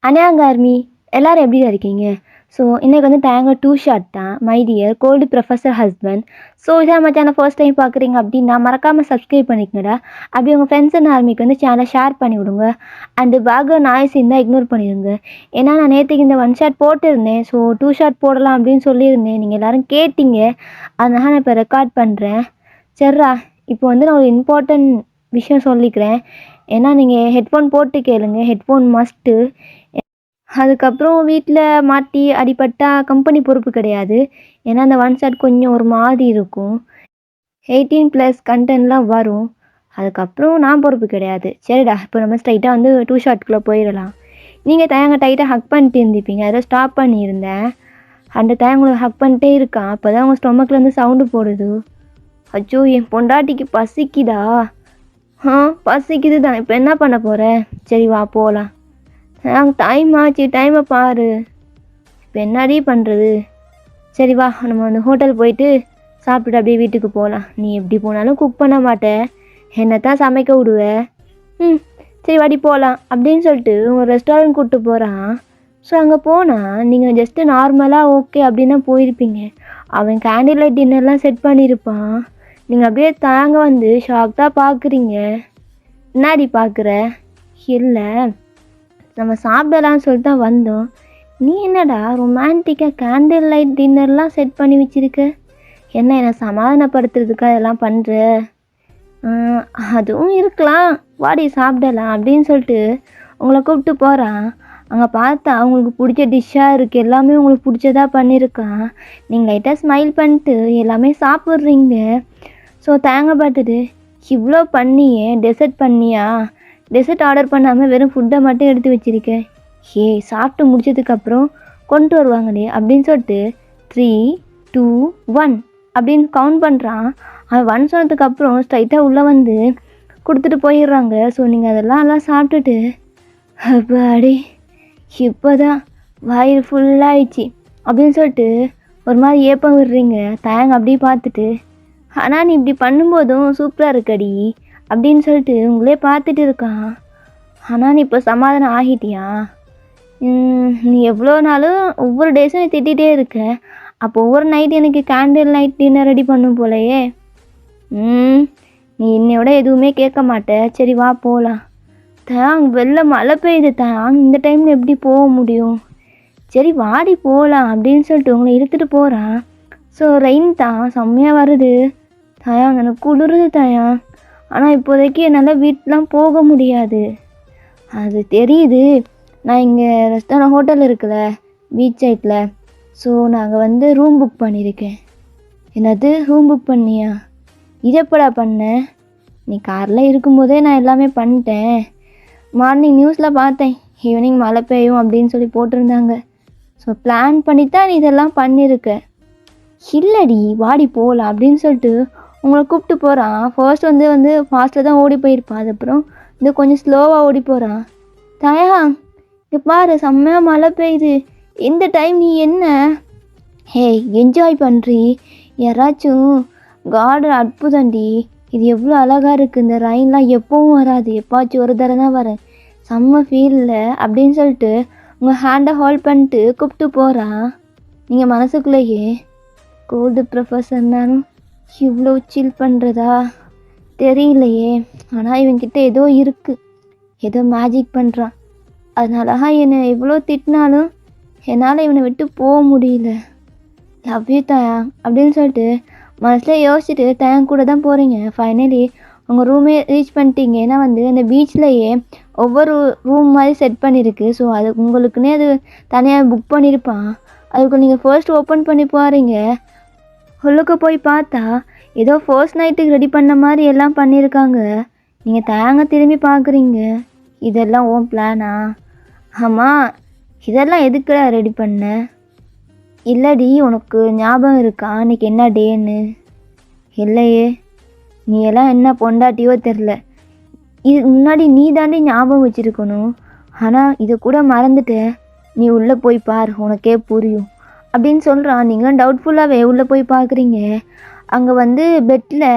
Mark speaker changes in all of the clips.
Speaker 1: அன்யாங் army எல்லாரும் எப்படி இருக்கீங்க? ஸோ இன்னைக்கு வந்து தேங்க 2 ஷாட் தான். My dear gold professor husband. So இதான் நம்ம சேனல் ஃபர்ஸ்ட் டைம் பார்க்குறீங்க அப்படின்னா மறக்காமல் சப்ஸ்கிரைப் பண்ணிக்கங்கடா. அப்படி உங்கள் ஃப்ரெண்ட்ஸ் அண்ட் ஆர்மிக்கு வந்து சேனலை ஷேர் பண்ணி விடுங்க. அண்டு பேக்ரவுண்ட் நாய்ஸ் இருந்தால் இக்னோர் பண்ணிடுங்க. ஏன்னா நான் நேற்றுக்கு இந்த 1 ஷாட் போட்டிருந்தேன். ஸோ 2 ஷாட் போடலாம் அப்படின்னு சொல்லியிருந்தேன். நீங்கள் எல்லோரும் கேட்டீங்க. அதனால நான் இப்போ ரெக்கார்ட் பண்ணுறேன். சரிடா, இப்போ வந்து நான் ஒரு இம்பார்ட்டன்ட் விஷயம் சொல்லிக்கிறேன். ஏன்னா நீங்கள் ஹெட்ஃபோன் போட்டு கேளுங்க. Headphone must. அதுக்கப்புறம் வீட்டில் மாட்டி அடிபட்டா கம்பெனி பொறுப்பு கிடையாது. ஏன்னா அந்த 1 ஷாட் கொஞ்சம் ஒரு மாதிரி இருக்கும். 18+ கண்டென்ட்லாம் வரும். அதுக்கப்புறம் நான் பொறுப்பு கிடையாது. சரிடா, இப்போ நம்ம ஸ்ட்ரைட்டாக வந்து 2 ஷாட்குள்ளே போயிடலாம். நீங்கள் தயங்க டைட்டாக ஹக் பண்ணிட்டு இருந்திருப்பீங்க. அதை ஸ்டாப் பண்ணியிருந்தேன். அந்த தயங்களை ஹக் பண்ணிட்டே இருக்கான். அப்போ தான் உங்கள் ஸ்டொமக்லேருந்து சவுண்டு போடுது. அச்சோ, என் பொண்டாட்டிக்கு பசிக்குதா? பசிக்குது தான். இப்போ என்ன பண்ண போகிறேன்? சரி வா போகலாம். டைம் ஆச்சு, டைமை பாரு. இப்போ என்னடி பண்ணுறது? சரி வா, நம்ம வந்து ஹோட்டல் போயிட்டு சாப்பிட்டுட்டு அப்படியே வீட்டுக்கு போகலாம். நீ எப்படி போனாலும் குக் பண்ண மாட்டேன், என்னத்தான் சமைக்க விடுவ. சரி வாடி போகலாம் அப்படின்னு சொல்லிட்டு உங்கள் ரெஸ்டாரண்ட் கூப்பிட்டு போகிறான். ஸோ அங்கே போனால் நீங்கள் ஜஸ்ட்டு நார்மலாக ஓகே அப்படின்னு தான் போயிருப்பீங்க. அவன் கேண்டில் லைட் டின்னர்லாம் செட் பண்ணியிருப்பான். நீங்கள் அப்படியே தாங்க வந்து ஷாக்டாக பார்க்குறீங்க. என்னாடி பார்க்குற? இல்லை, நம்ம சாப்பிடலான்னு சொல்லிட்டு தான் வந்தோம். நீ என்னடா ரொமான்டிக்காக கேண்டில் லைட் டின்னர்லாம் செட் பண்ணி வச்சுருக்க? என்னை சமாதானப்படுத்துறதுக்காக இதெல்லாம் பண்ணுற? அதுவும் இருக்கலாம், வாடி சாப்பிடலாம் அப்படின்னு சொல்லிட்டு உங்களை கூப்பிட்டு போகிறான். அங்கே பார்த்தா அவங்களுக்கு பிடிச்ச டிஷ்ஷாக இருக்குது. எல்லாமே உங்களுக்கு பிடிச்சதா பண்ணியிருக்கான். நீங்கள் லைட்டாக ஸ்மைல் பண்ணிட்டு எல்லாமே சாப்பிட்றீங்க. ஸோ தேங்க பார்த்துட்டு, இவ்வளோ பண்ணியே டெசர்ட் பண்ணியா? டெசர்ட் ஆர்டர் பண்ணாமல் வெறும் ஃபுட்டை மட்டும் எடுத்து வச்சுருக்கேன். சாப்பிட்டு முடிச்சதுக்கப்புறம் கொண்டு வருவாங்களே அப்படின்னு சொல்லிட்டு 3, 2, 1 அப்படின்னு கவுண்ட் பண்ணுறான். அவன் 1 சொன்னதுக்கப்புறம் ஸ்ட்ரைட்டாக உள்ளே வந்து கொடுத்துட்டு போயிடுறாங்க. ஸோ நீங்கள் அதெல்லாம் சாப்பிட்டுட்டு அப்பாடி இப்போ தான் வயிறு ஃபுல்லாகிடுச்சு அப்படின்னு சொல்லிட்டு ஒரு மாதிரி ஏப்பம் விடுறீங்க. தயங்க அப்படியே பார்த்துட்டு, ஆனால் நீ இப்படி பண்ணும்போதும் சூப்பராக இருக்கடி அப்படின்னு சொல்லிட்டு உங்களே பார்த்துட்டு இருக்கான். ஆனால் நீ இப்போ சமாதானம் ஆகிட்டியா? நீ எவ்வளோ நாளும் ஒவ்வொரு டேஸும் நீ திட்டிகிட்டே இருக்க. அப்போ ஒவ்வொரு நைட் எனக்கு கேண்டில் லைட் டின்னர் ரெடி பண்ணும் போலையே. நீ என்னையோட எதுவுமே கேட்க மாட்ட. சரி வா போகலாம். வெளில மழை பெய்யுது இந்த டைமில் எப்படி போக முடியும்? சரி வாடி போகலாம் அப்படின்னு சொல்லிட்டு உங்களை இழுத்துட்டு போகிறான். ஸோ ரெயின் தான் செம்மையாக வருது. எனக்கு குளிருது ஆனால் இப்போதைக்கு என்னால் வீட்டெலாம் போக முடியாது. அது தெரியுது. நான் இங்கே ரெஸ்டாரண்ட் ஹோட்டல் இருக்குல்ல பீச் சைட்டில், ஸோ நாங்கள் வந்து ரூம் புக் பண்ணியிருக்கேன். என்னது ரூம் புக் பண்ணியா? இது எப்படா பண்ணேன்? நீ காரில் இருக்கும்போதே நான் எல்லாமே பண்ணிட்டேன். மார்னிங் நியூஸில் பார்த்தேன், ஈவினிங் மழை பெய்யும் அப்படின்னு சொல்லி போட்டிருந்தாங்க. ஸோ பிளான் பண்ணித்தான் நீ இதெல்லாம் பண்ணியிருக்க. இல்லடி வாடி போகலாம் அப்படின்னு சொல்லிட்டு உங்களை கூப்பிட்டு போகிறான். ஃபர்ஸ்ட் வந்து ஃபாஸ்ட்டில் தான் ஓடி போயிருப்பான். அதுக்கப்புறம் இந்த கொஞ்சம் ஸ்லோவாக ஓடி போகிறான். இங்கே பாரு, செம்மையாக மழை பெய்யுது. இந்த டைம் நீ என்ன என்ஜாய் பண்ணுறி? யாராச்சும் கார்டன் அற்புதண்டி, இது எவ்வளோ அழகாக இருக்குது. இந்த ரெயின்லாம் எப்போவும் வராது, எப்பாச்சும் ஒரு தடவை தான் வரேன். செம்ம ஃபீலில் அப்படின்னு சொல்லிட்டு உங்கள் ஹேண்டை ஹோல்ட் பண்ணிட்டு கூப்பிட்டு போகிறான். நீங்கள் மனசுக்குள்ளேயே கோல்டு ப்ரொஃபஸர்னாலும் இவ்வளோ சில் பண்ணுறதா தெரியலையே. ஆனால் இவன்கிட்ட ஏதோ இருக்குது, ஏதோ மேஜிக் பண்ணுறான். அதனால என்னை எவ்வளோ திட்டினாலும் என்னால் இவனை விட்டு போக முடியல. லவ் யூ தயாங் அப்படின்னு சொல்லிட்டு மனசில் யோசிச்சுட்டு தயாங் கூட தான் போகிறீங்க. ஃபைனலி உங்கள் ரூமே ரீச் பண்ணிட்டீங்க. ஏன்னா வந்து அந்த பீச்லேயே ஒவ்வொரு ரூம் மாதிரி செட் பண்ணியிருக்கு. ஸோ அது உங்களுக்குன்னே அது தனியாக புக் பண்ணியிருப்பான். அதுக்கு நீங்கள் ஃபர்ஸ்ட் ஓப்பன் பண்ணி போகிறீங்க. உள்ளுக்கு போய் பார்த்தா ஏதோ ஃபர்ஸ்ட் நைட்டுக்கு ரெடி பண்ண மாதிரி எல்லாம் பண்ணியிருக்காங்க. நீங்கள் தயாங்க திரும்பி பார்க்குறீங்க. இதெல்லாம் ஓன் பிளானா? ஆமாம், இதெல்லாம் எதுக்குடா ரெடி பண்ண? இல்லடி, உனக்கு ஞாபகம் இருக்கா அன்றைக்கி என்ன டேன்னு? இல்லையே, நீ எல்லாம் என்ன பொண்டாட்டியோ தெரில. இது முன்னாடி நீ தாண்டி ஞாபகம் வச்சுருக்கணும். ஆனால் இதை கூட மறந்துட்ட. நீ உள்ளே போய் பார், உனக்கே புரியும் அப்படின்னு சொல்கிறான். நீங்களும் டவுட்ஃபுல்லாகவே உள்ளே போய் பார்க்குறீங்க. அங்கே வந்து பெட்டில்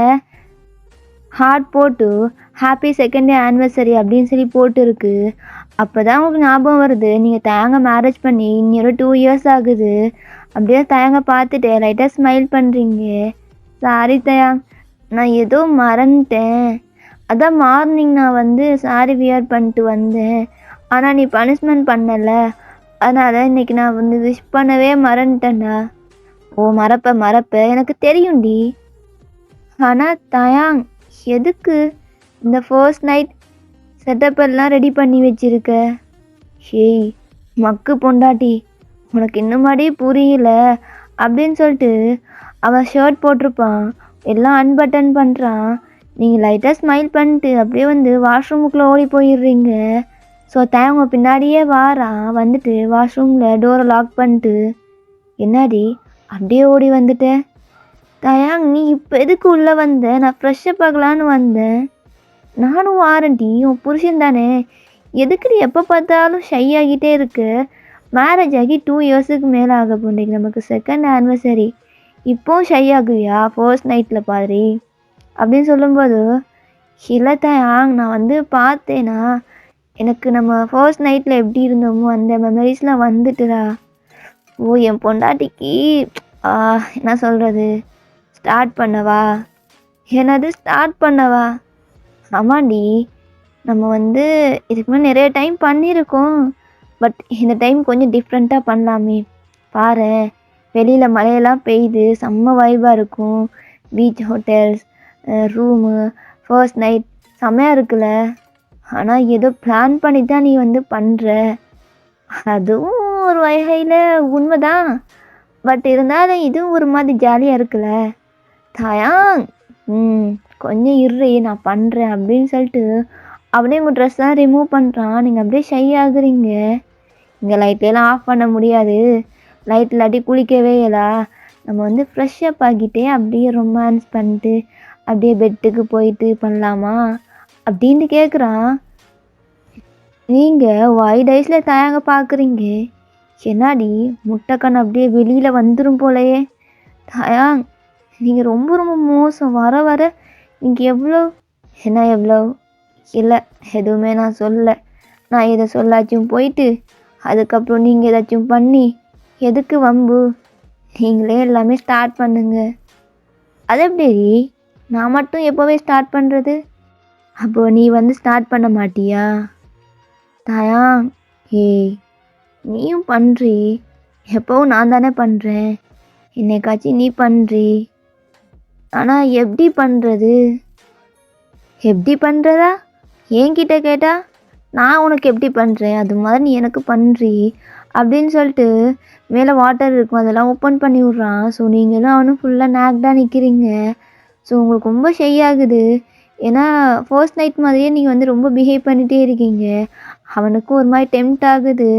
Speaker 1: ஹார்ட் போட்டு ஹாப்பி 2nd ஆனிவர்சரி அப்படின்னு சொல்லி போட்டு இருக்கு. அப்போ தான் உங்களுக்கு ஞாபகம் வருது நீங்கள் தயங்க மேரேஜ் பண்ணி இன்னொரு 2 இயர்ஸ் ஆகுது. அப்படியே தயங்க பார்த்துட்டு லைட்டாக ஸ்மைல் பண்ணுறீங்க. சாரி தயாங், நான் ஏதோ மறந்துட்டேன். அதான் மார்னிங் நான் வந்து சாரி வியர் பண்ணிட்டு வந்தேன். ஆனால் நீ பனிஷ்மெண்ட் பண்ணலை, அதனால் இன்னைக்கு நான் வந்து விஷ் பண்ணவே மறந்துட்டேன்டா. ஓ மறப்ப எனக்கு தெரியும்டி. ஆனால் தயாங், எதுக்கு இந்த ஃபர்ஸ்ட் நைட் செட்டப் எல்லாம் ரெடி பண்ணி வச்சிருக்க? ஹேய் மக்கு பொண்டாட்டி, உனக்கு இன்னுமாடி புரியல அப்படின்னு சொல்லிட்டு அவன் ஷர்ட் போட்டிருப்பான், எல்லாம் அன்பட்டன் பண்ணுறான். நீங்கள் லைட்டாக ஸ்மைல் பண்ணிட்டு அப்படியே வந்து வாஷ்ரூமுக்குள்ளே ஓடி போயிடுறீங்க. ஸோ தயங்க பின்னாடியே வாரான். வந்துட்டு வாஷ்ரூமில் டோரை லாக் பண்ணிட்டு, என்னடி அப்படியே ஓடி வந்துட்டேன்? தயாங், நீ இப்போ எதுக்கு உள்ளே வந்த? நான் ஃப்ரெஷ்ஷப் ஆகலான்னு வந்தேன். நானும் வாரண்டி, உன் புருஷன் தானே, எதுக்கு நீ எப்போ பார்த்தாலும் ஷை ஆகிட்டே இருக்கு? மேரேஜ் ஆகி 2 இயர்ஸுக்கு மேலே ஆக போண்டிக்கு, நமக்கு செகண்ட் ஆனிவர்சரி, இப்போவும் ஷை ஆகுவியா ஃபர்ஸ்ட் நைட்டில் பாரு அப்படின்னு சொல்லும்போது, இல்லை தயாங், நான் வந்து பார்த்தேனா, எனக்கு நம்ம ஃபர்ஸ்ட் நைட்டில் எப்படி இருந்தோமோ அந்த மெமரிஸ்லாம் வந்துட்டுடா. ஓ என் பொண்டாட்டிக்கு என்ன சொல்கிறது, ஸ்டார்ட் பண்ணவா? என்னது ஸ்டார்ட் பண்ணவா? ஆமாண்டி, நம்ம வந்து இதுக்கு முன்னாடி நிறைய டைம் பண்ணியிருக்கோம். பட் இந்த டைம் கொஞ்சம் டிஃப்ரெண்ட்டாக பண்ணலாமே. பாரு, வெளியில் மழையெல்லாம் பெய்யுது, செம்ம வைபாக இருக்கும். Beach hotels, room, first night செம்மையாக இருக்குல்ல. ஆனால் ஏதோ பிளான் பண்ணி தான் நீ வந்து பண்ணுற. அதுவும் ஒரு வகையில் உண்மைதான். பட் இருந்தாலும் இதுவும் ஒரு மாதிரி ஜாலியாக இருக்குல்ல தயாங். கொஞ்சம் இரு, நான் பண்ணுறேன் அப்படின்னு சொல்லிட்டு அப்படியே உங்கள் ட்ரெஸ்ஸெலாம் ரிமூவ் பண்ணுறான். நீங்கள் அப்படியே ஷை ஆகுறீங்க. இங்கே லைட்டெல்லாம் ஆஃப் பண்ண முடியாது, லைட் இல்லாட்டி குளிக்கவே இல்லை. நம்ம வந்து ஃப்ரெஷ்ஷப் ஆகிட்டே அப்படியே ரொமான்ஸ் பண்ணிட்டு அப்படியே பெட்டுக்கு போயிட்டு பண்ணலாமா அப்படின்ட்டு கேட்குறான். நீங்கள் வைட் ஐஸில் தயாங்க பார்க்குறீங்க. என்னாடி முட்டைக்கண் அப்படியே வெளியில் வந்துடும் போலையே. தயாங், நீங்கள் ரொம்ப ரொம்ப மோசம். வர வர நீங்கள் எவ்வளோ இல்லை, எதுவுமே நான் சொல்லலை. நான் இதை சொல்லாச்சும் போயிட்டு அதுக்கப்புறம் நீங்கள் ஏதாச்சும் பண்ணி எதுக்கு வம்பு? நீங்களே எல்லாமே ஸ்டார்ட் பண்ணுங்க. அது எப்படி நான் மட்டும் எப்போவே ஸ்டார்ட் பண்ணுறது? அப்போ நீ வந்து ஸ்டார்ட் பண்ண மாட்டியா? தயாங், ஏய் நீயும் பண்ணுறி, எப்போவும் நான் தானே பண்ணுறேன், என்னைக்காச்சும் நீ பண்ணுறி. ஆனால் எப்படி பண்ணுறது? எப்படி பண்ணுறதா என்கிட்ட கேட்டா? நான் உனக்கு எப்படி பண்ணுறேன் அது மாதிரி நீ எனக்கு பண்ணுறி அப்படின்னு சொல்லிட்டு மேலே வாட்டர் இருக்கும், அதெல்லாம் ஓப்பன் பண்ணி விட்றான். ஸோ நீங்களும் அவனும் ஃபுல்லாக நேக்டாக நிற்கிறீங்க. ஸோ உங்களுக்கு ரொம்ப ஷை ஆகுது. ஏன்னா ஃபர்ஸ்ட் நைட் மாதிரியே நீங்கள் வந்து ரொம்ப பிஹேவ் பண்ணிகிட்டே இருக்கீங்க. அவனுக்கும் ஒரு மாதிரி டெம்ட் ஆகுது.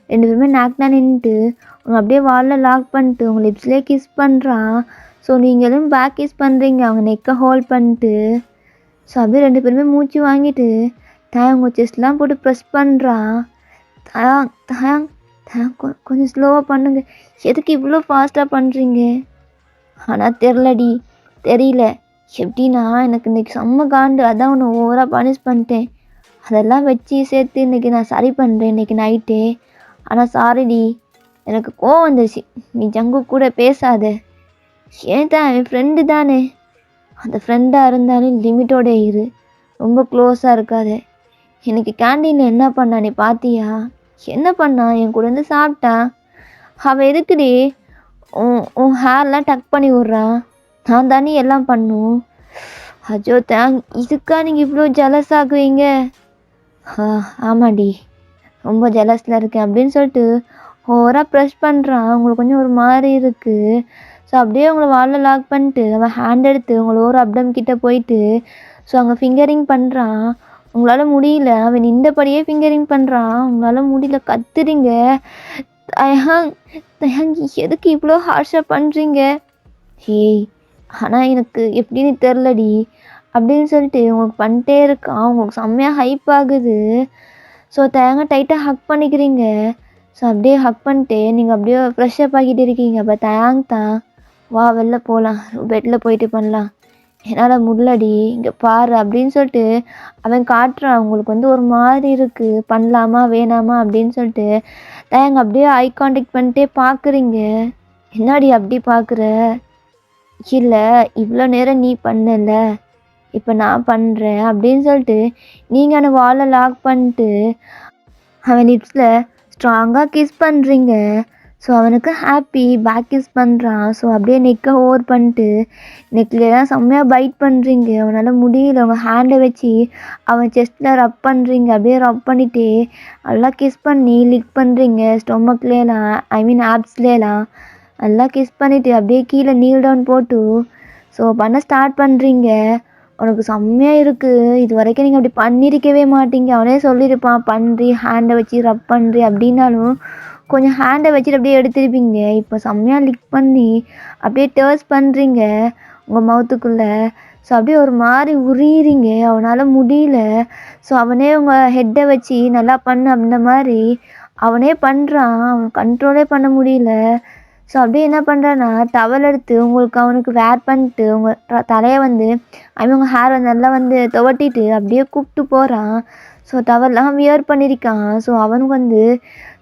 Speaker 1: 2 பேருமே நேக்டாக நின்றுட்டு அவங்க அப்படியே வாலில் லாக் பண்ணிட்டு உங்கள் லிப்ஸ்லேயே கிஸ் பண்ணுறான். ஸோ நீங்களும் பேக் கிஸ் பண்ணுறீங்க அவங்க நெக்கை ஹோல்ட் பண்ணிட்டு. ஸோ அப்படியே 2 பேருமே மூச்சு வாங்கிட்டு உங்கள் செஸ்ட்லாம் போட்டு ப்ரெஸ் பண்ணுறான். தயாங் தயாங் தயாங் கொஞ்சம் ஸ்லோவாக பண்ணுங்க. எதுக்கு இவ்வளோ ஃபாஸ்ட்டாக பண்ணுறீங்க? ஆனால் தெரியல எப்படின்னா எனக்கு இன்றைக்கி செம்ம காண்டு, அதான் உன்னை ஓவராக பனிஷ் பண்ணிட்டேன். அதெல்லாம் வச்சு சேர்த்து இன்றைக்கி நான் சரி பண்ணுறேன் இன்றைக்கி நைட்டே. ஆனால் சாரிடி, எனக்கு கோவம் வந்துருச்சு. நீ ஜங்கு கூட பேசாத. ஏன் தான் என் ஃப்ரெண்டு தானே, அந்த ஃப்ரெண்டாக இருந்தாலும் லிமிட்டோட இரு, ரொம்ப க்ளோஸாக இருக்காது. எனக்கு கேண்டீனில் என்ன பண்ணா நீ பார்த்தியா? என்ன பண்ணா? என் கூட வந்து சாப்பிட்டா. அவள் எதுக்குடி உன் ஹேர்லாம் டக் பண்ணி விட்றான்? நான் தானே எல்லாம் பண்ணும். அஜோ இதுக்கா நீங்கள் இவ்வளோ ஜெலஸ் ஆகுவீங்க? ஆமாடி, ரொம்ப ஜெலஸில் இருக்கேன் அப்படின்னு சொல்லிட்டு ஓவராக ப்ரெஷ் பண்ணுறான். உங்களுக்கு கொஞ்சம் ஒரு மாதிரி இருக்குது. ஸோ அப்படியே உங்களை வாலில் லாக் பண்ணிட்டு அவன் ஹேண்ட் எடுத்து உங்களை ஒரு அப்டம் கிட்டே போயிட்டு ஸோ அங்கே ஃபிங்கரிங் பண்ணுறான். உங்களால் முடியல, அவன் நின்றபடியே ஃபிங்கரிங் பண்ணுறான். உங்களால் முடியல, கத்துறீங்க. தயாங் எதுக்கு இவ்வளோ ஹார்ஷாக பண்ணுறீங்க? ஏய் ஆனால் எனக்கு எப்படின்னு தெரிலடி அப்படின்னு சொல்லிட்டு உங்களுக்கு பண்ணிட்டே இருக்கான். உங்களுக்கு செம்மையாக ஹைப் ஆகுது. ஸோ தயாங்க டைட்டாக ஹக் பண்ணிக்கிறீங்க. ஸோ அப்படியே ஹக் பண்ணிட்டு நீங்கள் அப்படியே ஃப்ரெஷ்ஷப் ஆகிட்டு இருக்கீங்க. அப்போ தயாங் தான், வா வெளில போகலாம், பெட்டில் போயிட்டு பண்ணலாம். என்னால் முள்ளடி இங்கே பாரு அப்படின்னு சொல்லிட்டு அவன் காட்டுறான். உங்களுக்கு வந்து ஒரு மாதிரி இருக்குது, பண்ணலாமா வேணாமா அப்படின்னு சொல்லிட்டு. தயங்க அப்படியே ஐ கான்டாக்ட் பண்ணிட்டே பார்க்குறீங்க. என்னடி அப்படி பார்க்குற? இல்லை, இவ்வளோ நேரம் நீ பண்ணல, இப்போ நான் பண்ணுறேன் அப்படின்னு சொல்லிட்டு நீங்கள் அந்த வாலை லாக் பண்ணிட்டு அவன் லிப்ஸில் ஸ்ட்ராங்காக கிஸ் பண்ணுறீங்க. ஸோ அவனுக்கு ஹாப்பி, பேக் கிஸ் பண்ணுறான். ஸோ அப்படியே நெக்கை ஓவர் பண்ணிட்டு நெக்லாம் செம்மையாக பைட் பண்ணுறீங்க. அவனால் முடியல, உங்கள் ஹேண்டை வச்சு அவன் செஸ்ட்டில் ரப் பண்ணுறீங்க. அப்படியே ரப் பண்ணிவிட்டு நல்லா கிஸ் பண்ணி லிக் பண்ணுறீங்க. ஸ்டொமக்லேலாம், ஐ மீன் ஆப்ஸ்லேலாம் நல்லா கிஸ் பண்ணிவிட்டு அப்படியே கீழே நீல் டவுன் போட்டு ஸோ பண்ண ஸ்டார்ட் பண்ணுறீங்க. உனக்கு செம்மையாக இருக்குது, இது வரைக்கும் நீங்கள் அப்படி பண்ணியிருக்கவே மாட்டீங்க. அவனே சொல்லியிருப்பான் பண்ணுறி, ஹேண்டை வச்சு ரப் பண்ணுறி அப்படின்னாலும் கொஞ்சம் ஹேண்டை வச்சுட்டு அப்படியே எடுத்திருப்பீங்க. இப்போ செம்மையாக லிக் பண்ணி அப்படியே டர்ஸ் பண்ணுறீங்க உங்கள் மவுத்துக்குள்ளே. ஸோ அப்படியே ஒரு மாதிரி உரியிறீங்க, அவனால் முடியல. ஸோ அவனே உங்கள் ஹெட்டை வச்சு நல்லா பண்ணு அப்படின்ற மாதிரி அவனே பண்ணுறான். அவன் கண்ட்ரோலே பண்ண முடியல. ஸோ அப்படியே என்ன பண்ணுறான்னா டவல் எடுத்து அவனுக்கு வேர் பண்ணிட்டு உங்கள் தலையை வந்து ஐ மீன் உங்கள் ஹேரை நல்லா வந்து துவட்டிட்டு அப்படியே கூப்பிட்டு போகிறான். ஸோ டவல்லாம் வியர் பண்ணியிருக்கான். ஸோ அவனுக்கு வந்து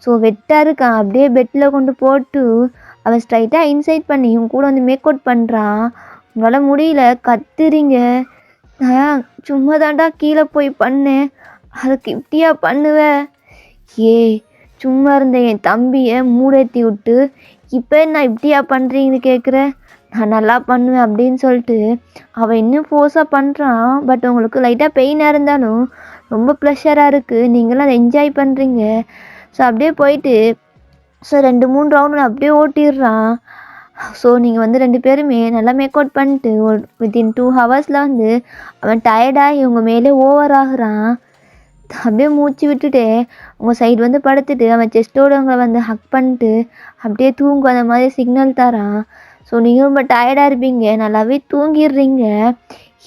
Speaker 1: ஸோ வெட்டாக இருக்கான். அப்படியே பெட்டில் கொண்டு போட்டு அவன் ஸ்ட்ரைட்டாக இன்சைட் பண்ணி இவங்க கூட வந்து மேக் அவுட் பண்ணுறான். உங்களால் முடியல, கத்துறீங்க. நான் சும்மா தாண்டா கீழே போய் பண்ணேன், அதுக்கு இப்படியா பண்ணுவேன்? ஏ, சும்மா இருந்த என் தம்பியை மூடேற்றி விட்டு இப்போ நான் இப்படியா பண்ணுறீங்கன்னு கேட்குற? நான் நல்லா பண்ணுவேன் அப்படின்னு சொல்லிட்டு அவன் இன்னும் ஃபோர்ஸாக பண்ணுறான். பட் உங்களுக்கு லைட்டாக பெயினாக இருந்தாலும் ரொம்ப ப்ளஷராக இருக்குது, நீங்களும் அதை என்ஜாய் பண்ணுறீங்க. ஸோ அப்படியே போயிட்டு ஸோ 2-3 ரவுண்டு அப்படியே ஓட்டிடுறான். ஸோ நீங்கள் வந்து 2 பேருமே நல்லா மேக் அவுட் பண்ணிட்டு ஒரு வித்தின் 2 ஹவர்ஸில் வந்து அவன் டயர்டாகி இவங்க மேலே ஓவர் ஆகுறான். அப்படியே மூச்சு விட்டுட்டு உங்கள் சைடு வந்து படுத்துட்டு அவன் செஸ்ட்டோடவங்களை வந்து ஹக் பண்ணிட்டு அப்படியே தூங்கும் அந்த மாதிரி சிக்னல் தரான். ஸோ நீங்கள் ரொம்ப டயர்டாக இருப்பீங்க, நல்லாவே தூங்கிடுறீங்க.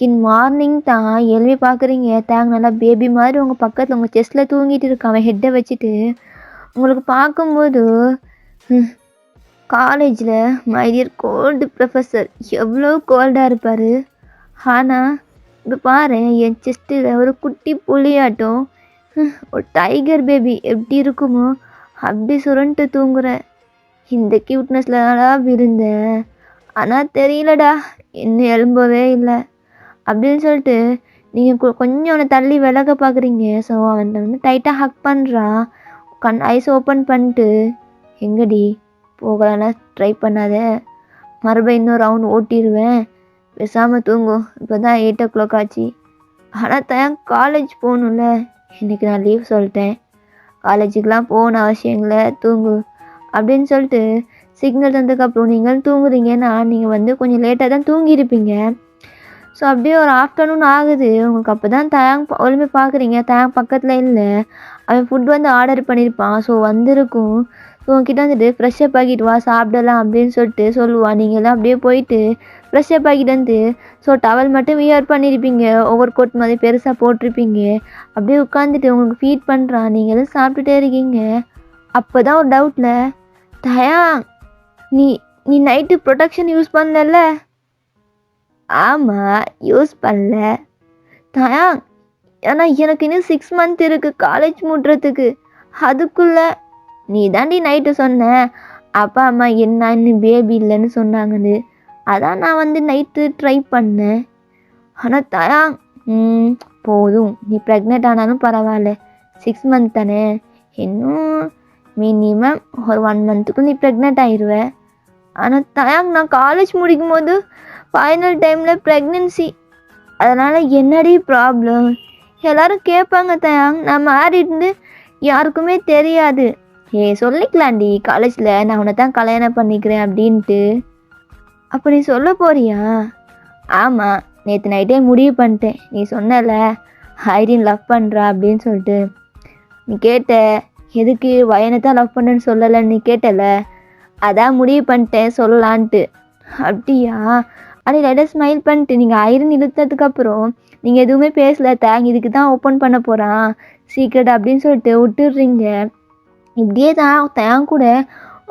Speaker 1: இன் மார்னிங் தான் எழுப்பி பார்க்குறீங்க. தேங்க நல்லா பேபி மாதிரி உங்கள் பக்கத்தில் உங்கள் செஸ்ட்டில் தூங்கிட்டு இருக்கான் அவன் ஹெட்டை வச்சுட்டு. உங்களுக்கு பார்க்கும்போது காலேஜில் மை டியர் கோல்டு ப்ரொஃபஸர் எவ்வளோ கோல்டாக இருப்பார். ஆனால் இப்போ பாரு என் செஸ்ட்டில் ஒரு குட்டி புலியாட்டம் ஒரு டைகர் பேபி எப்படி இருக்குமோ அப்படி சுரண்டு தூங்குற. இந்த க்யூட்னஸ்லாம் இருந்தேன், ஆனால் தெரியலடா இன்னும் எழும்பவே இல்லை அப்படின்னு சொல்லிட்டு நீங்கள் கொஞ்சம் அவனை தள்ளி விலக பார்க்குறீங்க. ஸோ அவன் வந்து டைட்டாக ஹக் பண்ணுறான். ஐஸ் ஓப்பன் பண்ணிட்டு எங்கடி போகலான்னா ட்ரை பண்ணாத, மறுபடியும் இன்னொரு ரவுண்ட் ஓட்டிடுவேன், பேசாமல் தூங்கும், இப்போ தான் 8 o'clock ஆச்சு. ஆனால் தான் காலேஜ் போகணும்ல, இன்றைக்கி நான் லீவ் சொல்லிட்டேன், காலேஜுக்கெலாம் போகணும் அவசியம் இல்லை, தூங்கு அப்படின்னு சொல்லிட்டு சிக்னல் தந்ததுக்கப்புறம் நீங்கள் தூங்குறீங்கன்னா நீங்கள் வந்து கொஞ்சம் லேட்டாக தான் தூங்கியிருப்பீங்க. ஸோ அப்படியே ஒரு ஆஃப்டர்நூன் ஆகுது. உங்களுக்கு அப்போ தான் ஒழுமே பார்க்குறீங்க. பக்கத்தில் இல்லை, அவன் ஃபுட் வந்து ஆர்டர் பண்ணியிருப்பான். ஸோ வந்திருக்கும். ஸோ உங்ககிட்ட வந்துட்டு ஃப்ரெஷ்ஷப் ஆகிட்டு வா சாப்பிடலாம் அப்படின்னு சொல்லிட்டு சொல்லுவான். நீங்கள்லாம் அப்படியே போயிட்டு ஃப்ரெஷ்ஷப் ஆகிட்டு வந்து ஸோ டவல் மட்டும் வியர் பண்ணியிருப்பீங்க, ஓவர் கோட் மாதிரி பெருசாக போட்டிருப்பீங்க. அப்படியே உட்காந்துட்டு உங்களுக்கு ஃபீட் பண்ணுறான். நீங்களும் சாப்பிட்டுட்டே இருக்கீங்க. அப்போ தான் ஒரு டவுட்டில் தயாங், நீ நீ நைட்டு ப்ரொடெக்ஷன் யூஸ் பண்ணல? ஆமாம், யூஸ் பண்ணல தயாங். ஆனால் எனக்கு இன்னும் 6 months இருக்குது காலேஜ் மூட்டுறதுக்கு. அதுக்குள்ளே நீ தாண்டி நைட்டு சொன்ன அப்பா அம்மா என்ன இன்னும் பேபி இல்லைன்னு சொன்னாங்கன்னு, அதான் நான் வந்து நைட்டு ட்ரை பண்ணேன். ஆனால் தயாங் போதும், நீ ப்ரெக்னென்ட் ஆனாலும் பரவாயில்ல, 6 months தானே, இன்னும் மினிமம் ஒரு 1 monthக்கு நீ ப்ரெக்னென்ட் ஆயிடுவேன். ஆனால் தயாங் நான் காலேஜ் முடிக்கும் போது ஃபைனல் டைமில் ப்ரெக்னென்சி, அதனால் என்னடி ப்ராப்ளம்? எல்லோரும் கேட்பாங்க தயாங், நான் மேரிட்னு யாருக்குமே தெரியாது. சொல்லிக்கலாண்டி காலேஜில் நான் உன்னை தான் கல்யாணம் பண்ணிக்கிறேன் அப்படின்ட்டு. அப்போ நீ சொல்ல போறியா? ஆமாம், நேற்று நைட்டே முடிவு பண்ணிட்டேன். நீ சொன்னல ஐரின் லவ் பண்ணுறா அப்படின்னு சொல்லிட்டு, நீ கேட்ட எதுக்கு வயனை தான் லவ் பண்ணுன்னு சொல்லலைன்னு நீ கேட்டல, அதான் முடிவு பண்ணிட்டேன் சொல்லலான்ட்டு. அப்படியா? அப்படி லைட்டாக ஸ்மைல் பண்ணிட்டு நீங்கள் ஐரன் இழுத்ததுக்கப்புறம் நீங்கள் எதுவுமே பேசலை. இதுக்கு தான் ஓப்பன் பண்ண போகிறான் சீக்ரெட் அப்படின்னு சொல்லிட்டு விட்டுடுறீங்க. இப்படியே தான் கூட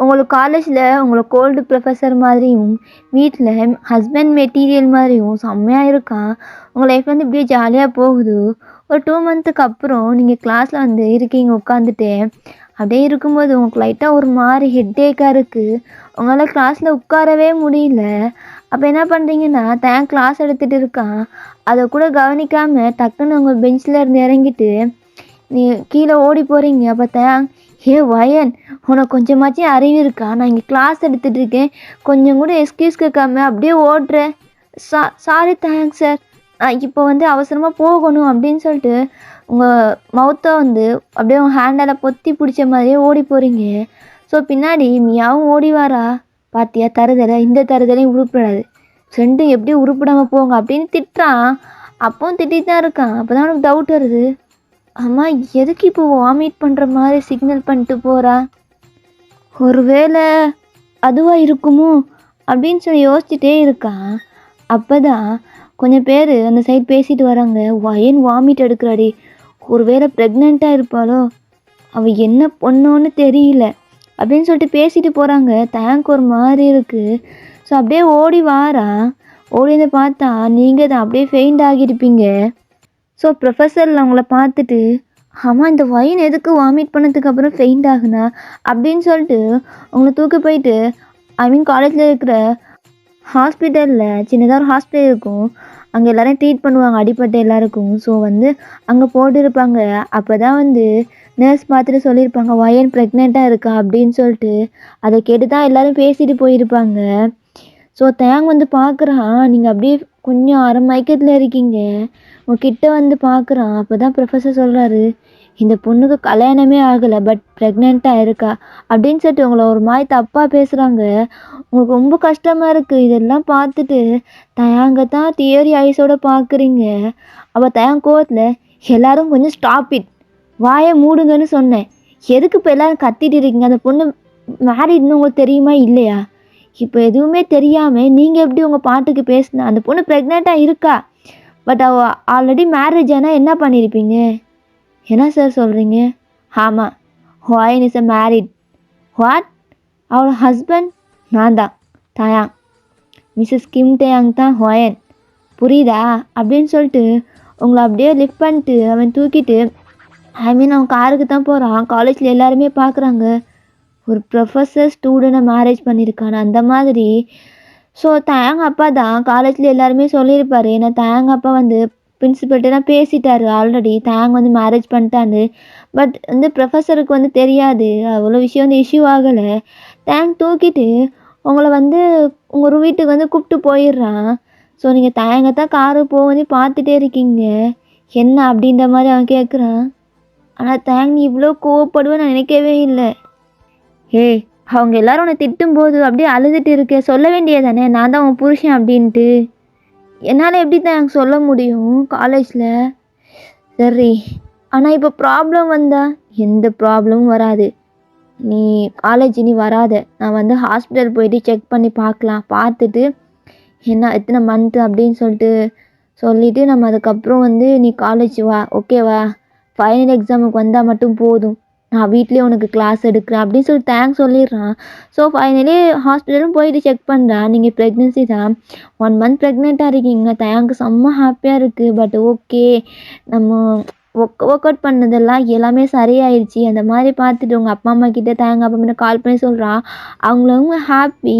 Speaker 1: உங்களுக்கு காலேஜில் உங்களை கோல்டு ப்ரொஃபஸர் மாதிரியும் வீட்டில் ஹஸ்பண்ட் மெட்டீரியல் மாதிரியும் செம்மையாக இருக்கான். உங்கள் லைஃப் வந்து இப்படியே ஜாலியாக போகுது. ஒரு 2 மந்த்துக்கு அப்புறம் நீங்கள் கிளாஸில் வந்து இருக்கீங்க உட்காந்துட்டு. அப்படியே இருக்கும்போது உங்களுக்கு லைட்டாக ஒரு மாதிரி ஹெட்டேக்காக இருக்குது. உங்களால் கிளாஸில் உட்காரவே முடியல. அப்போ என்ன பண்ணுறீங்கன்னா கிளாஸ் எடுத்துகிட்டு இருக்கான். அதை கூட கவனிக்காமல் டக்குன்னு உங்கள் பெஞ்சில் இருந்து இறங்கிட்டு நீ கீழே ஓடி போகிறீங்க. அப்போ ஏ வயன், உனக்கு கொஞ்சமாச்சும் அறிவு இருக்கா? நான் இங்கே கிளாஸ் எடுத்துகிட்டு இருக்கேன், கொஞ்சம் கூட எக்ஸ்கியூஸ் கேட்காம அப்படியே ஓடுறேன். சாரி தேங்க்ஸ் சார், இப்போ வந்து அவசரமாக போகணும் அப்படின்னு சொல்லிட்டு உங்கள் மவுத்தை வந்து அப்படியே உங்கள் ஹேண்டால் பொத்தி பிடிச்ச மாதிரியே ஓடி போகிறீங்க. ஸோ பின்னாடி மியாவும் ஓடி வாரா. பார்த்தியா தருதலை, இந்த தருதலையும் உருப்படாது, ரெண்டும் எப்படி உருப்பிடாமல் போங்க அப்படின்னு திட்டுறான். அப்பவும் திட்டிட்டு தான் இருக்கான். அப்போ தான் உனக்கு டவுட் வருது, அம்மா எதுக்கு இப்போ வாமிட் பண்ணுற மாதிரி சிக்னல் பண்ணிட்டு போகிறா, ஒருவேளை அதுவாக இருக்குமோ அப்படின்னு சொல்லி யோசிச்சுட்டே இருக்கான். அப்போ தான் கொஞ்சம் பேர் அந்த சைட் பேசிட்டு வராங்க. வயன் வாமிட் எடுக்கிறாடி, ஒருவேளை ப்ரெக்னெண்ட்டாக இருப்பாளோ, அவள் என்ன பொண்ணோன்னு தெரியல அப்படின்னு சொல்லிட்டு பேசிட்டு போகிறாங்க. தேங்க் ஒரு மாதிரி இருக்குது. ஸோ அப்படியே ஓடி வாரா. ஓடி வந்து பார்த்தா நீங்கள் தான் அப்படியே ஃபெயிண்ட் ஆகியிருப்பீங்க. ஸோ ப்ரொஃபஸரில் அவங்கள பார்த்துட்டு, ஆமாம் இந்த வைன் எதுக்கு வாமிட் பண்ணதுக்கு அப்புறம் ஃபெயிண்ட் ஆகுனா அப்படின்னு சொல்லிட்டு உங்களை தூக்கி போயிட்டு காலேஜில் இருக்கிற ஹாஸ்பிட்டலில் சின்னதாக ஒரு ஹாஸ்பிட்டல் இருக்கும், அங்கே எல்லோரும் ட்ரீட் பண்ணுவாங்க அடிப்பட்ட எல்லாருக்கும். ஸோ வந்து அங்கே போட்டுருப்பாங்க. அப்போ தான் வந்து நர்ஸ் பார்த்துட்டு சொல்லியிருப்பாங்க வயன் ப்ரெக்னெண்ட்டாக இருக்கா அப்படின்னு சொல்லிட்டு. அதை கேட்டு தான் எல்லோரும் பேசிட்டு போயிருப்பாங்க. ஸோ வந்து பார்க்குறான், நீங்கள் அப்படியே கொஞ்சம் அரை மயக்கத்தில் இருக்கீங்க. உங்ககிட்ட வந்து பார்க்குறான். அப்போ தான் ப்ரொஃபஸர் சொல்கிறாரு, இந்த பொண்ணுக்கு கல்யாணமே ஆகலை பட் ப்ரெக்னெண்ட்டாக இருக்கா அப்படின்னு சொல்லிட்டு உங்களை ஒரு மாதிரி தப்பாக பேசுகிறாங்க. உங்களுக்கு ரொம்ப கஷ்டமாக இருக்குது. இதெல்லாம் பார்த்துட்டு தயாங்க தான் தியரி ஐஸோடு பார்க்குறீங்க. அப்போ கோவத்தில், எல்லோரும் கொஞ்சம் ஸ்டாப் இட், வாயை மூடுங்கன்னு சொன்னேன், எதுக்கு இப்போ எல்லோரும் கத்திட்டு இருக்கீங்க? அந்த பொண்ணு மேரிட்னு உங்களுக்கு தெரியுமா இல்லையா? இப்போ எதுவுமே தெரியாமல் நீங்கள் எப்படி உங்கள் பாட்டுக்கு பேசினா? அந்த பொண்ணு ப்ரெக்னெண்ட்டாக இருக்கா, பட் அவள் ஆல்ரெடி மேரேஜ் ஆனால் என்ன பண்ணியிருப்பீங்க? என்ன சார் சொல்கிறீங்க? ஆமாம், ஹாயன் இஸ் அ மேரிட். வாட்? அவளோட ஹஸ்பண்ட் நான் தான், தயாங், மிஸ்ஸஸ் கிம் தயாங் தான் ஹாயன், புரியுதா அப்படின்னு சொல்லிட்டு உங்களை அப்படியே லிஃப்ட் பண்ணிட்டு அவன் தூக்கிட்டு அவன் காருக்கு தான் போகிறான். காலேஜில் எல்லாருமே பார்க்குறாங்க, ஒரு ப்ரொஃபஸர் ஸ்டூடெண்ட்டை மேரேஜ் பண்ணியிருக்கான அந்த மாதிரி. ஸோ அப்பா தான் காலேஜில் எல்லாருமே சொல்லியிருப்பார். ஏன்னா அப்பா வந்து பிரின்சிபல்கிட்ட தான் பேசிட்டாரு ஆல்ரெடி, வந்து மேரேஜ் பண்ணிட்டான்னு. பட் வந்து ப்ரொஃபஸருக்கு வந்து தெரியாது, அவ்வளோ விஷயம் வந்து இஷ்யூ ஆகலை. தூக்கிட்டு உங்களை வந்து உங்கள் வீட்டுக்கு வந்து கூப்பிட்டு போயிடுறான். ஸோ நீங்கள் தான் காரு போக பார்த்துட்டே இருக்கீங்க. என்ன அப்படின்ற மாதிரி அவன் கேட்குறான். ஆனால் நீ இவ்வளோ கோவப்படுவேன்னு நான் நினைக்கவே இல்லை. ஏய், அவங்க எல்லாரும் உன்னை திட்டும்போது அப்படியே அழுதுட்டு இருக்க, சொல்ல வேண்டியதானே நான் தான் உன் புருஷன் அப்படின்ட்டு. என்னால் எப்படி தான் எனக்கு சொல்ல முடியும் காலேஜில்? சரி, ஆனால் இப்போ ப்ராப்ளம் வந்தால் எந்த ப்ராப்ளமும் வராது, நீ காலேஜ் நீ வராத, நான் வந்து ஹாஸ்பிட்டல் போயிட்டு செக் பண்ணி பார்க்கலாம், பார்த்துட்டு என்ன எத்தனை மந்த்து அப்படின்னு சொல்லிவிட்டு நம்ம அதுக்கப்புறம் வந்து நீ காலேஜ் வா, ஓகேவா? ஃபைனல் எக்ஸாமுக்கு வந்தால் மட்டும் போதும், நான் வீட்லேயே உனக்கு கிளாஸ் எடுக்கிறேன் அப்படின்னு சொல்லி சொல்லிடுறான். ஸோ ஃபைனலி ஹாஸ்பிட்டலும் போயிட்டு செக் பண்ணுறான், நீங்கள் ப்ரெக்னென்சி தான், 1 மந்த் ப்ரெக்னெண்ட்டாக இருக்கீங்க. செம்ம ஹாப்பியாக இருக்குது. பட் ஓகே, நம்ம ஒர்க் அவுட் பண்ணதெல்லாம் எல்லாமே சரியாயிடுச்சு அந்த மாதிரி பார்த்துட்டு உங்கள் அப்பா அம்மா கிட்டே அப்பா அம்மா கால் பண்ணி சொல்கிறான். அவங்களும் ஹாப்பி.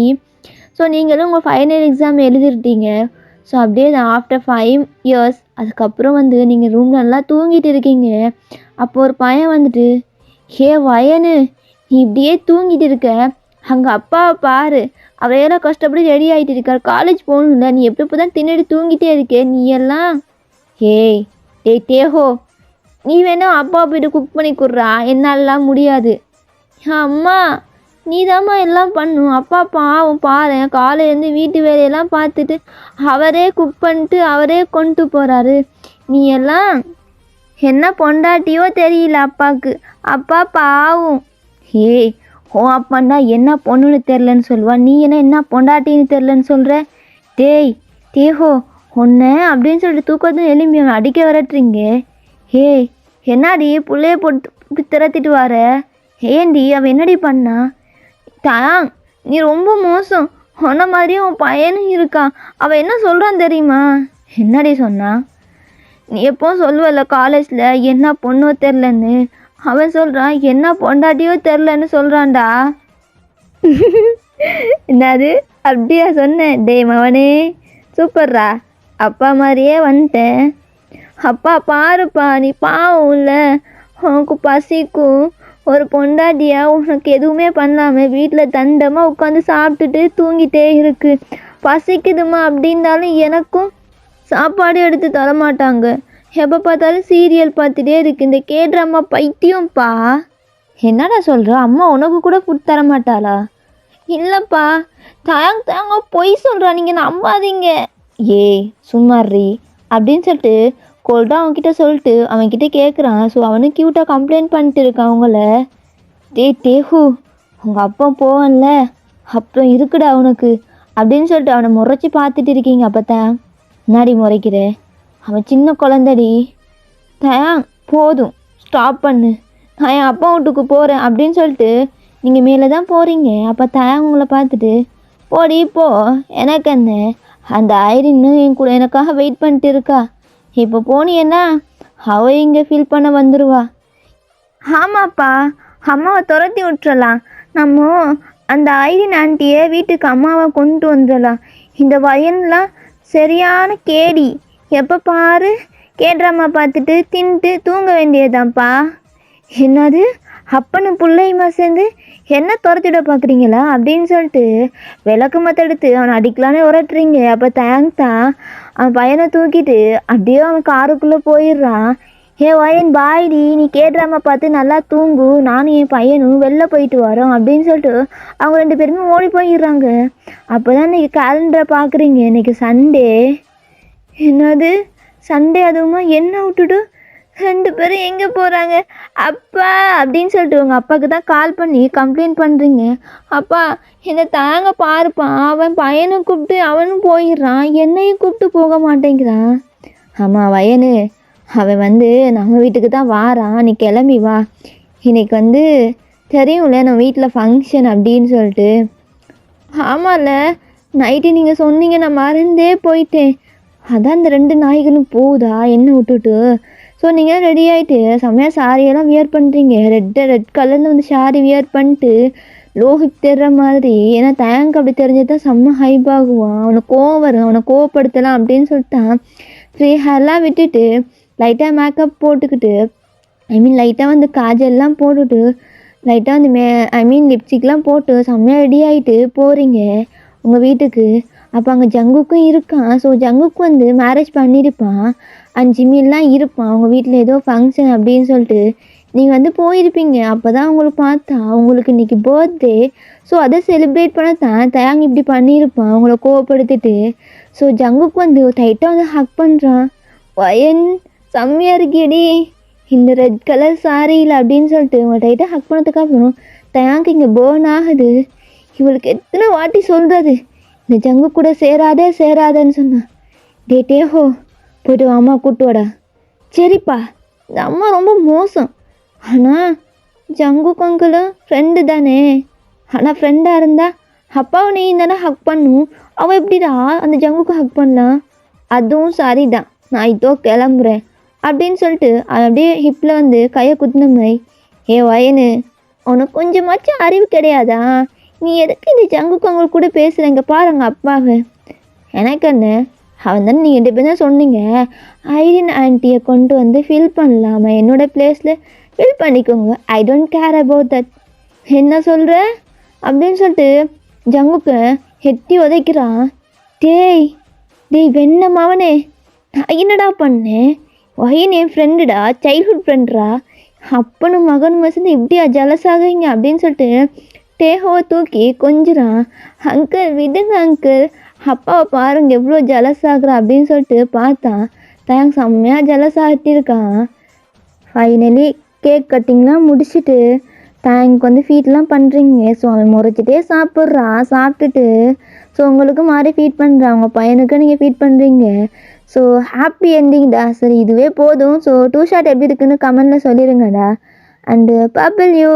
Speaker 1: ஸோ நீங்களும் உங்கள் ஃபைனல் எக்ஸாம் எழுதிருட்டீங்க. ஸோ அப்படியே ஆஃப்டர் 5 இயர்ஸ் அதுக்கப்புறம் வந்து நீங்கள் ரூமில் நல்லா தூங்கிட்டு இருக்கீங்க. அப்போது ஒரு பையன் வந்துட்டு, ஹே வயனு, நீ இப்படியே தூங்கிட்டு இருக்க, அங்கே அப்பாவை பாரு, அவையெல்லாம் கஷ்டப்பட்டு ரெடி ஆகிட்டு இருக்கார், காலேஜ் போகணும்ல, நீ எப்போ தான் தின்னுட்டு தூங்கிட்டே இருக்கே நீ எல்லாம். ஏய் தேஹோ, நீ வேணா அப்பா போய்ட்டு குக் பண்ணி கொடுறா, என்னாலலாம் முடியாது. அம்மா நீ தாம்மா எல்லாம் பண்ணும், அப்பா பாவம் பாரு, காலையிலேருந்து வீட்டு வேலையெல்லாம் பார்த்துட்டு அவரே குக் பண்ணிட்டு அவரே கொண்டு போகிறாரு, நீ எல்லாம் என்ன பொண்டாட்டியோ தெரியல அப்பாவுக்கு, அப்பா பாவம். ஏய், உன் அப்பாண்டா என்ன பொண்ணுன்னு தெரிலன்னு சொல்லுவான், நீ என்ன பொண்டாட்டின்னு தெரிலன்னு சொல்கிற? தேஹோ ஒன்று அப்படின்னு சொல்லிட்டு தூக்கத்தும் எலும்பி அவன் அடிக்க விரட்டுறீங்க. ஏய், என்னடி பிள்ளைய போட்டு இப்படி திறத்திட்டு வர? ஏண்டி அவன் என்னடி பண்ணா? தாங் நீ ரொம்ப மோசம். உன்ன மாதிரியும் உன் பையனும் இருக்கான். அவன் என்ன சொல்கிறான் தெரியுமா? என்னடி சொன்னா? நீ எப்போ சொல்லுவல்ல காலேஜில் என்ன பொண்ணோ தெரிலன்னு. அவன் சொல்கிறான் என்ன பொண்டாட்டியோ தெரிலன்னு சொல்கிறான்டா. என்னது அப்படியா சொன்னேன்? டே மவனே சூப்பர்ரா, அப்பா மாதிரியே வந்துட்டேன். அப்பா பாருப்பா, நீ பாவம் இல்லை, உனக்கு பசிக்கும். ஒரு பொண்டாட்டியா உனக்கு எதுவுமே பண்ணாமல் வீட்டில் தண்டமாக உட்காந்து சாப்பிட்டுட்டு தூங்கிட்டே இருக்கு. பசிக்குதுமா அப்படின்னாலும் எனக்கும் சாப்பாடு எடுத்து தரமாட்டாங்க. எப்போ பார்த்தாலும் சீரியல் பார்த்துட்டே இருக்கு. இந்த கேட்ராமா பைத்தியம்ப்பா. என்னடா சொல்கிற? அம்மா உனக்கு கூட ஃபுட் தரமாட்டாளா? இல்லைப்பா, தாங்க பொய் சொல்கிறா, நீங்கள் நம்பாதீங்க. ஏய் சும்மாரி அப்படின்னு சொல்லிட்டு கோல்டா அவன்கிட்ட சொல்லிட்டு அவன்கிட்ட கேட்குறான். ஸோ அவனும் க்யூட்டாக கம்ப்ளைண்ட் பண்ணிட்டு இருக்கான் அவங்கள. தேஹு உங்கள் அப்பா போவான்ல அப்புறம் இருக்குடா அவனுக்கு அப்படின்னு சொல்லிட்டு அவனை முறைச்சி பார்த்துட்டு இருக்கீங்க. அப்போ தான் முன்னாடி முறைக்கிற அவன் சின்ன குழந்தடி. தான் போதும் ஸ்டாப் பண்ணு, நான் என் அப்பா வீட்டுக்கு போகிறேன் அப்படின்னு சொல்லிட்டு நீங்கள் மேலே தான் போகிறீங்க. அப்போ தான் உங்களை பார்த்துட்டு போடி போ, எனக்கு என்ன, அந்த ஐரின்னு என் கூட எனக்காக வெயிட் பண்ணிட்டு இருக்கா. இப்போ போனீன்னா அவ இங்கே ஃபீல் பண்ண வந்துடுவா. ஆமாப்பா, அம்மாவை துரத்தி விட்டுறலாம். நம்ம அந்த ஐரின் ஆண்டியை வீட்டுக்கு அம்மாவை கொண்டு வந்துடலாம். இந்த வயன்லாம் சரியான கேடி, எப்போ பாரு கேட்ராமா பார்த்துட்டு தின்ட்டு தூங்க வேண்டியதான்ப்பா. என்னது அப்பனு பிள்ளையுமா சேர்ந்து என்ன துரத்திட பார்க்குறீங்களா அப்படின்னு சொல்லிட்டு விளக்கு மத்த எடுத்து அவனை அடிக்கலான்னு உரட்டுறீங்க. அப்போ தான் அவன் பையனை தூக்கிட்டு அப்படியே அவன் காருக்குள்ளே போயிடுறான். ஏ வயன் பாய்டி, நீ கேட்ராமா பார்த்து நல்லா தூங்கு, நானும் என் பையனும் வெளில போயிட்டு வரோம் அப்படின்னு சொல்லிட்டு அவங்க 2 பேருமே ஓடி போயிடுறாங்க. அப்போ தான் இன்றைக்கி கேலண்டரை பார்க்குறீங்க. இன்றைக்கி சண்டே. என்னது சண்டே? அதுவுமா என்ன விட்டுட்டு 2 பேரும் எங்கே போகிறாங்க அப்பா அப்படின்னு சொல்லிட்டு உங்கள் அப்பாவுக்கு தான் கால் பண்ணி கம்ப்ளைண்ட் பண்ணுறீங்க. அப்பா என்னை தாங்க பாருப்பா, அவன் பையனை கூப்பிட்டு அவனும் போயிடுறான், என்னையும் கூப்பிட்டு போக மாட்டேங்கிறான். ஆமாம் வயனு, அவன் நம்ம வீட்டுக்கு தான் வாரான், நீ கிளம்பி வா, இன்னைக்கு தெரியும்ல நம்ம வீட்டில் ஃபங்க்ஷன் அப்படின்னு சொல்லிட்டு. ஆமாம்ல, நைட்டு நீங்கள் சொன்னீங்க, நான் மறந்தே போயிட்டேன். அதான் இந்த 2 நாய்களும் போகுதா என்ன விட்டுட்டு. ஸோ நீங்கள் ரெடி ஆகிட்டு செம்மையாக சாரியெல்லாம் வியர் பண்ணுறீங்க. ரெட் கலரில் சாரி வியர் பண்ணிட்டு லோஹிப் தெரிற மாதிரி. ஏன்னா தேங்க் அப்படி தெரிஞ்சது தான் செம்ம ஹைப் ஆகுவான். அவனை கோவம் வரும், அவனை கோவப்படுத்தலாம் அப்படின்னு சொல்லிட்டான். ஃப்ரீ ஹேர்லாம் விட்டுட்டு லைட்டாக மேக்கப் போட்டுக்கிட்டு லைட்டாக காஜல்லாம் போட்டுட்டு லைட்டாக லிப்ஸ்டிக்லாம் போட்டு செம்மையாக ரெடி ஆகிட்டு போகிறீங்க உங்கள் வீட்டுக்கு. அப்போ அங்கே ஜங்குக்கும் இருக்கான். ஸோ ஜங்குக்கு மேரேஜ் பண்ணியிருப்பான் அண்ட் ஜிம்மிலாம் இருப்பான். அவங்க வீட்டில் ஏதோ ஃபங்க்ஷன் அப்படின்னு சொல்லிட்டு நீங்கள் போயிருப்பீங்க. அப்போ தான் அவங்களுக்கு பார்த்தா அவங்களுக்கு இன்றைக்கி பர்த்டே. ஸோ அதை செலிப்ரேட் பண்ண தான் தயாங் இப்படி பண்ணியிருப்பான் அவங்கள கோவப்படுத்திட்டு. ஸோ ஜங்குக்கு டைட்டாக ஹக் பண்ணுறான். வயன் செம்மையாக இருக்கியடி இந்த ரெட் கலர் சாரியில் அப்படின்னு சொல்லிட்டு உங்களை டைட்டாக ஹக் பண்ணதுக்கப்புறம் தயாங்க்கு இங்கே பேர்ன் ஆகுது. இவளுக்கு எத்தனை வாட்டி சொல்கிறது இந்த ஜங்கு கூட சேராதேன்னு சொன்னான். டேஹோ போய்ட்டு அம்மா கூப்பிட்டு வாடா. சரிப்பா, இந்த அம்மா ரொம்ப மோசம். ஆனால் ஜங்கு அங்கிளும் ஃப்ரெண்டு தானே. ஆனால் ஃப்ரெண்டாக இருந்தால் அப்பாவை நீ தானே ஹக் பண்ணும், அவள் எப்படிடா அந்த ஜங்குக்கு ஹக் பண்ணலாம்? அதுவும் சரி தான், நான் இதோ கிளம்புறேன் அப்படின்னு சொல்லிட்டு அப்படியே ஹிப்பில் கையை குத்தின மாதிரி. ஏ வயனு, உனக்கு கொஞ்சமாச்சும் அறிவு கிடையாதா? நீ எதுக்கு இந்த ஜங்குக்கு அவங்க கூட பேசுகிறேங்க பாருங்க அப்பாவை. எனக்கு என்ன, அவன் தானே நீங்கள் 2 பேரும் தான் சொன்னீங்க ஐரின் ஆண்டியை கொண்டு ஃபில் பண்ணலாமா, என்னோடய பிளேஸில் ஃபில் பண்ணிக்கோங்க, I don't care about that. என்ன சொல்கிற அப்படின்னு சொல்லிட்டு ஜங்குக்கு எட்டி உதைக்கிறான். டேய் வெண்ண மாவனே, நான் என்னடா பண்ணேன்? வயன் என் ஃப்ரெண்டுடா, சைல்ட்ஹுட் ஃப்ரெண்டுடா, அப்பனும் மகனும் சேர்ந்து இப்படியா ஜலசாகுங்க அப்படின்னு சொல்லிட்டு டேஹோவை தூக்கி கொஞ்சிறான். அங்கிள் விடுங்க அங்கிள், அப்பாவை பாருங்க எவ்வளோ ஜலசாகிறா அப்படின்னு சொல்லிட்டு பார்த்தான். தேங்க்ஸ் செம்மையாக ஜலசாகிட்டிருக்கான். ஃபைனலி கேக் கட்டிங்லாம் முடிச்சுட்டு தேங்க் ஃபீட்லாம் பண்ணுறீங்க. ஸோ அவன் முறைச்சிட்டே சாப்பிட்றான். சாப்பிட்டுட்டு ஸோ உங்களுக்கு மாதிரி ஃபீட் பண்ணுறான், உங்கள் பையனுக்கு நீங்கள் ஃபீட் பண்ணுறீங்க. ஸோ ஹாப்பி என்டிங்டா. சரி இதுவே போதும். ஸோ 2 ஷாட் எப்படி இருக்குன்னு கமெண்டில் சொல்லிடுங்கடா. And பாப்பிள் you.